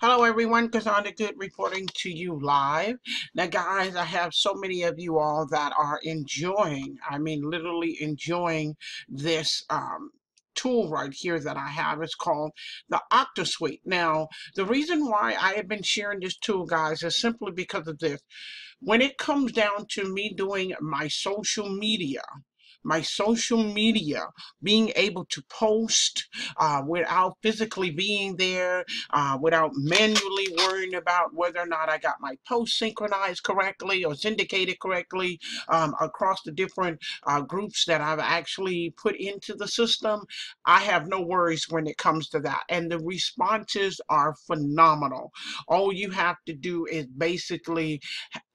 Hello everyone, Cassandra Good reporting to you live. Now guys, I have so many of you all that are enjoying, I mean literally enjoying this tool right here that I have. It's called the Octosuite. Now, the reason why I have been sharing this tool, guys, is simply because of this. When it comes down to me doing my social media, being able to post without physically being there, without manually worrying about whether or not I got my post synchronized correctly or syndicated correctly across the different groups that I've actually put into the system. I have no worries when it comes to that. And the responses are phenomenal. All you have to do is basically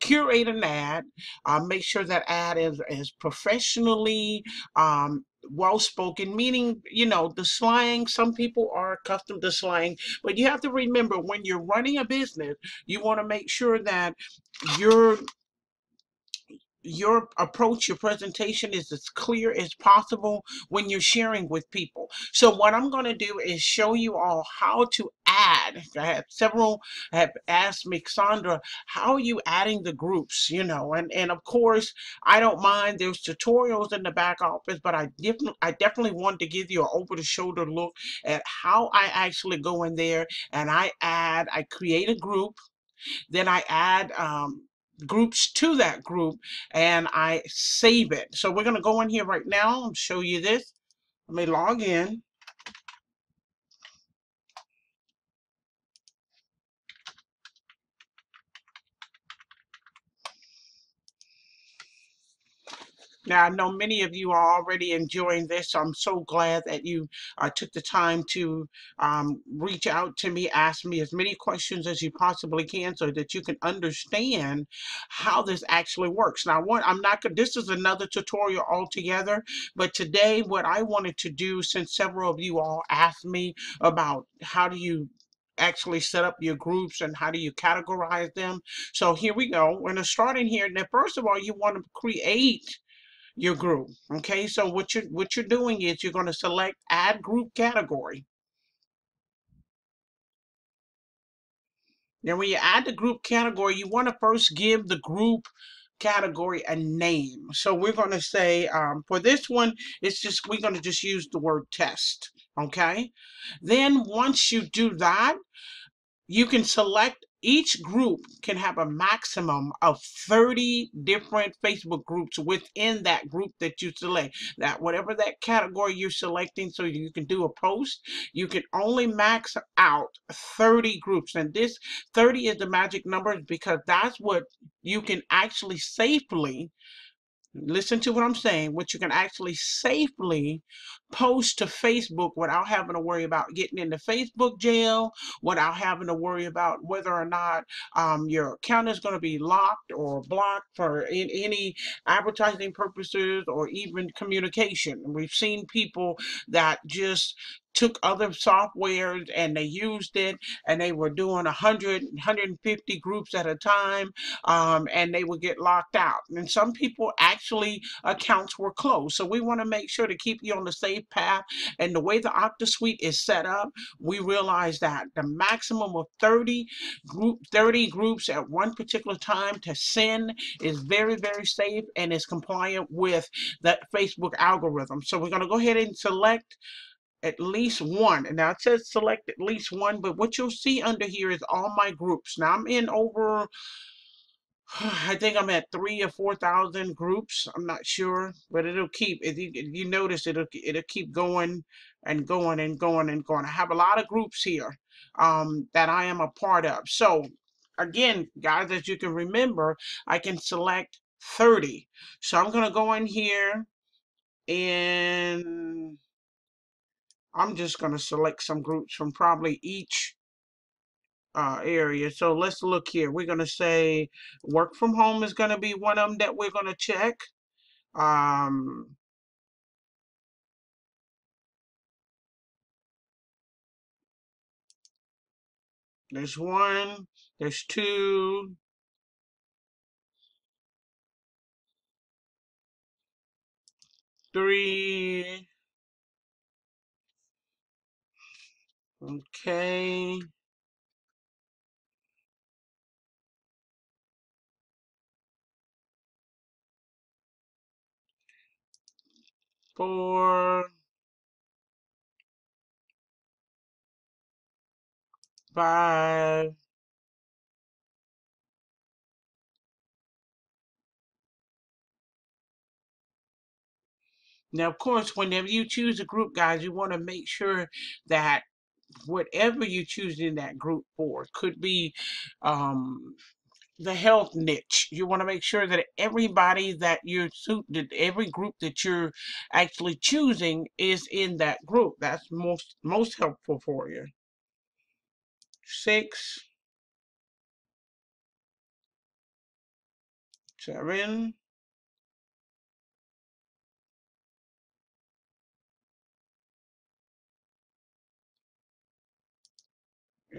curate an ad, make sure that ad is professionally well spoken, meaning, the slang. Some people are accustomed to slang, but you have to remember when you're running a business, you want to make sure that you're your approach, your presentation is as clear as possible when you're sharing with people. So what I'm going to do is show you all how to add. Several have asked me, Sandra, how are you adding the groups? And of course, I don't mind. There's tutorials in the back office, but I definitely want to give you an over the shoulder look at how I actually go in there and I create a group, then I add groups to that group and I save it. So we're going to go in here right now and show you this. Let me log in. Now, I know many of you are already enjoying this, so I'm so glad that you took the time to reach out to me, ask me as many questions as you possibly can so that you can understand how this actually works. Now, I'm not going this is another tutorial altogether, but today what I wanted to do, since several of you all asked me about how do you actually set up your groups and how do you categorize them. So here we go. We're going to start in here. Now, first of all, you want to create your group. Okay, so what you're doing is you're going to select add group category. Now when you add the group category, you want to first give the group category a name. So we're going to say for this one, we're going to just use the word test. Okay, then once you do that, you can select, each group can have a maximum of 30 different Facebook groups within that group that you select. That whatever that category you're selecting, so you can do a post, you can only max out 30 groups. And this 30 is the magic number because that's what you can actually safely, listen to what I'm saying, what you can actually safely post to Facebook without having to worry about getting into Facebook jail, without having to worry about whether or not your account is going to be locked or blocked for any advertising purposes or even communication. We've seen people that just took other softwares and they used it and they were doing 150 groups at a time, and they would get locked out. And some people actually accounts were closed. So we want to make sure to keep you on the safe path. And the way the Octosuite is set up, we realize that the maximum of 30 groups at one particular time to send is very, very safe and is compliant with that Facebook algorithm. So we're going to go ahead and select at least one. And now it says select at least one, but what you'll see under here is all my groups. Now I'm in over, I think I'm at 3 or 4 thousand groups. I'm not sure, but it'll keep. If you notice, it'll keep going and going and going and going. I have a lot of groups here that I am a part of. So again, guys, as you can remember, I can select 30. So I'm gonna go in here and I'm just gonna select some groups from probably each area. So let's look here. We're going to say work from home is going to be one of them that we're going to check. Um, there's one, there's two, three. Okay. 4, 5. Now, of course, whenever you choose a group, guys, you want to make sure that whatever you choose in that group for could be the health niche. You want to make sure that everybody that you're suited, every group that you're actually choosing is in that group. That's most helpful for you. 6, 7,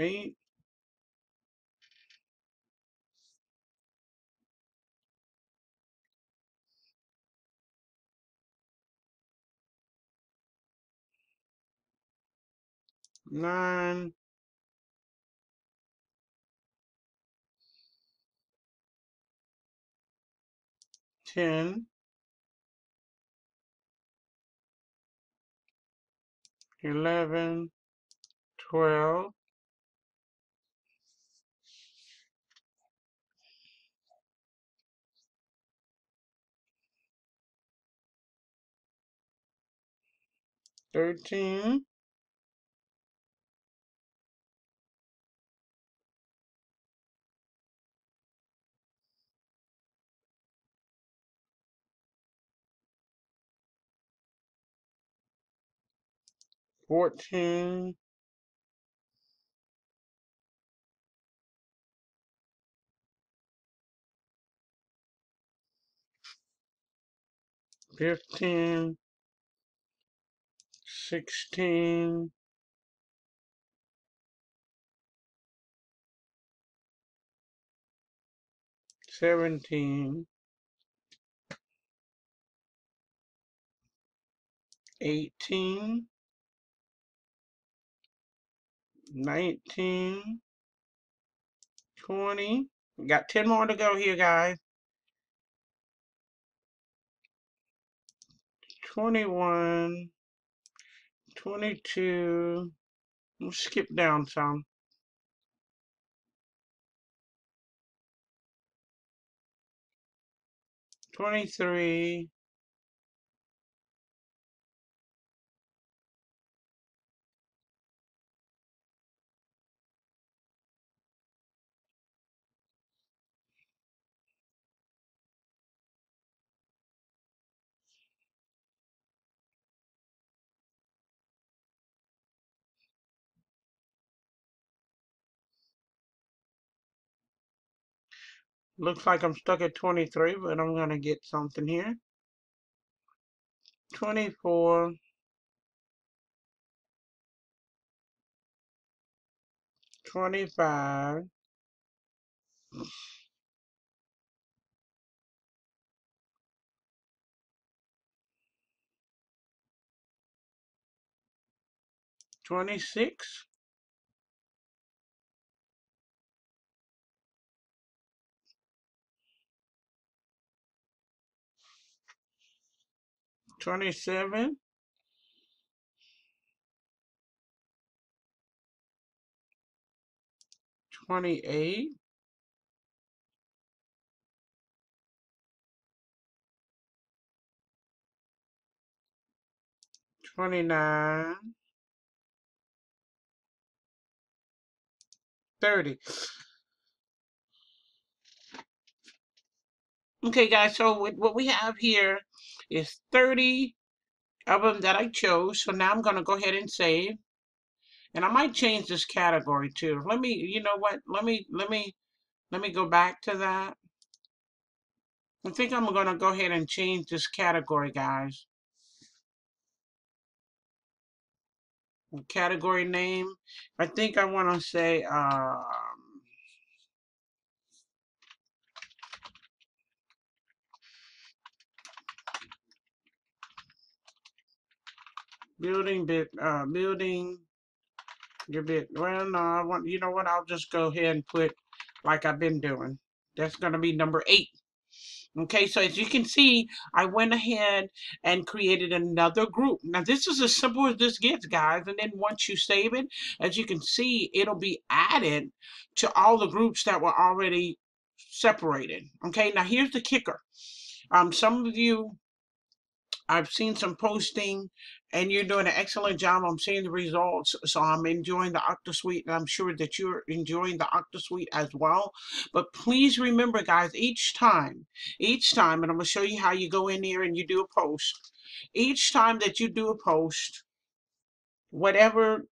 8, 9, 10, 11, 12, 13, 14, 15, 16, 17, 18, 19, 20. We got 10 more to go here, guys. 21, 22. We'll skip down some. 23, looks like I'm stuck at 23, but I'm going to get something here. 24, 25, 26, 27, 28, 29, 30. Okay, guys, so what we have here is 30 of them that I chose. So now I'm going to go ahead and save. And I might change this category too. Let me, you know what? Let me go back to that. I think I'm going to go ahead and change this category, guys. Category name. I think I want to say building your bit. Well, no, I want, you know what? I'll just go ahead and put like I've been doing. That's going to be number 8. Okay, so as you can see, I went ahead and created another group. Now, this is as simple as this gets, guys. And then once you save it, as you can see, it'll be added to all the groups that were already separated. Okay, now here's the kicker. Some of you, I've seen some posting and you're doing an excellent job. I'm seeing the results. So I'm enjoying the Octosuite, and I'm sure that you're enjoying the Octosuite as well. But please remember, guys, each time, and I'm going to show you how you go in here and you do a post. Each time that you do a post, whatever,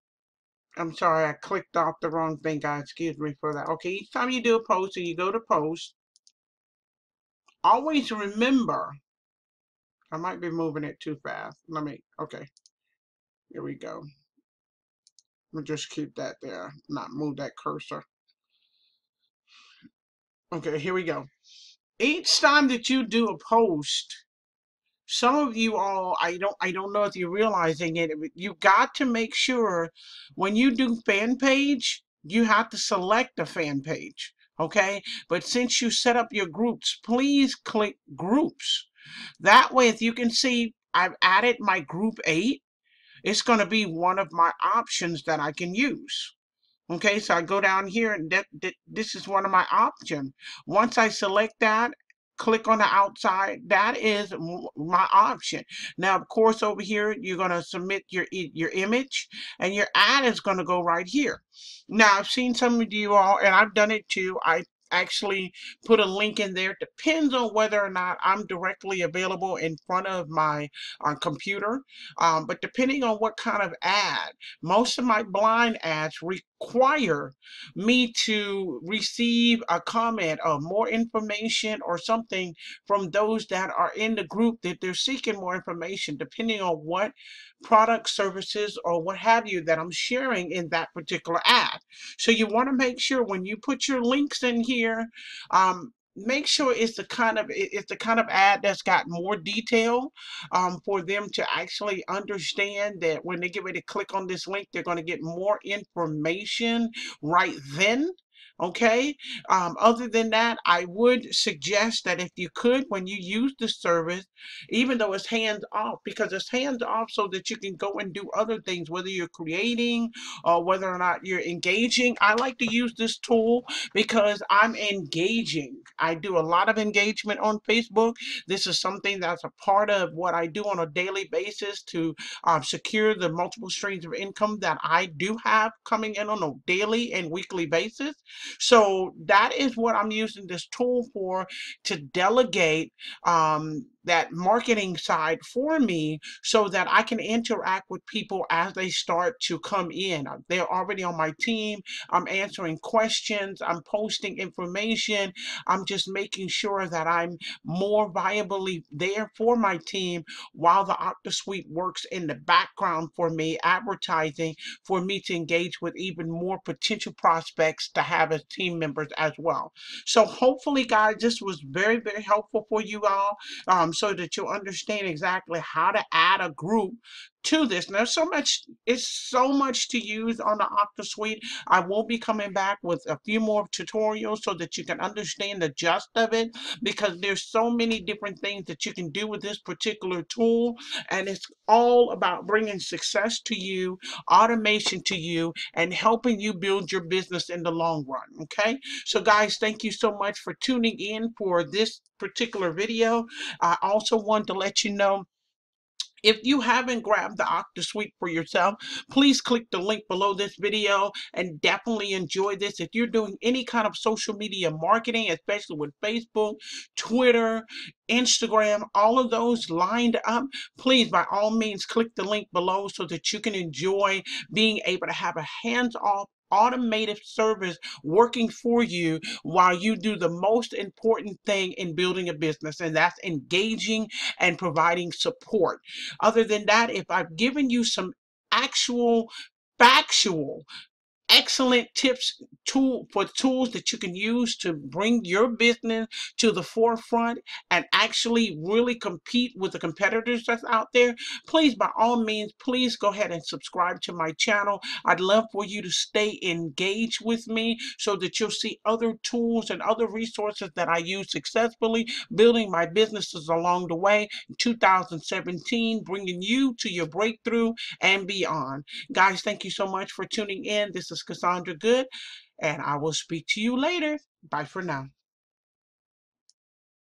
I'm sorry, I clicked off the wrong thing, guys. Excuse me for that. Okay, each time you do a post and you go to post, always remember, I might be moving it too fast. Okay, here we go. We'll just keep that there, not move that cursor. Okay, here we go. Each time that you do a post, some of you all, I don't know if you're realizing it, you got to make sure when you do fan page, you have to select a fan page. Okay, but since you set up your groups, please click groups. That way, if you can see, I've added my group 8. It's going to be one of my options that I can use. Okay, so I go down here and this is one of my options. Once I select that, click on the outside, that is my option. Now, of course, over here, you're going to submit your image and your ad is going to go right here. Now, I've seen some of you all, and I've done it too. I actually put a link in there. Depends on whether or not I'm directly available in front of my computer. But depending on what kind of ad, most of my blind ads require me to receive a comment or more information or something from those that are in the group that they're seeking more information, depending on what product, services, or what have you that I'm sharing in that particular ad. So you want to make sure when you put your links in here, make sure it's the kind of ad that's got more detail, for them to actually understand that when they get ready to click on this link, they're going to get more information right then. Okay. Other than that, I would suggest that if you could, when you use the service, even though it's hands off, because it's hands off so that you can go and do other things, whether you're creating or whether or not you're engaging. I like to use this tool because I'm engaging. I do a lot of engagement on Facebook. This is something that's a part of what I do on a daily basis to secure the multiple streams of income that I do have coming in on a daily and weekly basis. So that is what I'm using this tool for, to delegate that marketing side for me so that I can interact with people as they start to come in. They're already on my team. I'm answering questions. I'm posting information. I'm just making sure that I'm more viably there for my team while the Octosuite works in the background for me, advertising for me to engage with even more potential prospects to have as team members as well. So hopefully, guys, this was very, very helpful for you all, so that you'll understand exactly how to add a group to this. Now, it's so much to use on the Octosuite. I will be coming back with a few more tutorials so that you can understand the gist of it, because there's so many different things that you can do with this particular tool, and it's all about bringing success to you, automation to you, and helping you build your business in the long run. Okay, so guys, thank you so much for tuning in for this particular video. I also want to let you know, if you haven't grabbed the Octosuite for yourself, please click the link below this video and definitely enjoy this. If you're doing any kind of social media marketing, especially with Facebook, Twitter, Instagram, all of those lined up, please by all means click the link below so that you can enjoy being able to have a hands-off automated service working for you while you do the most important thing in building a business, and that's engaging and providing support. Other than that, if I've given you some actual factual excellent tips for tools that you can use to bring your business to the forefront and actually really compete with the competitors that's out there, please, by all means, please go ahead and subscribe to my channel. I'd love for you to stay engaged with me so that you'll see other tools and other resources that I use successfully building my businesses along the way in 2017, bringing you to your breakthrough and beyond. Guys, thank you so much for tuning in. This is Cassandra Good, and I will speak to you later. Bye for now.